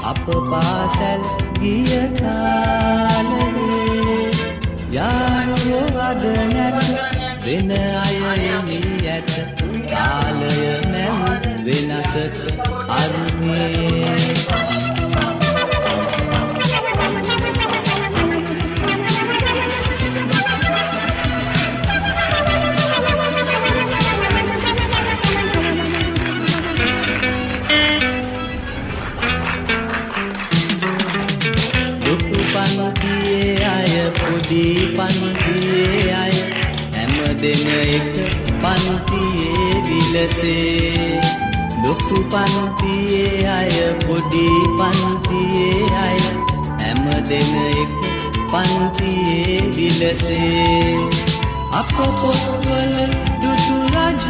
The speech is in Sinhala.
අප පාසැල් ගිය කාලේ යාළුවෝ අද නැත වෙන අය එමි ඇත කාලය මැව් වෙනසක අරුමේ පන්තියේ අය පොඩි පන්තියේ අය හැම දෙන එක පන්තියේ විලසේ ලොකු පන්තියේ අය පොඩි පන්තියේ අය හැම දෙන එක පන්තියේ විලසේ අප පොත්වල දුටු රජ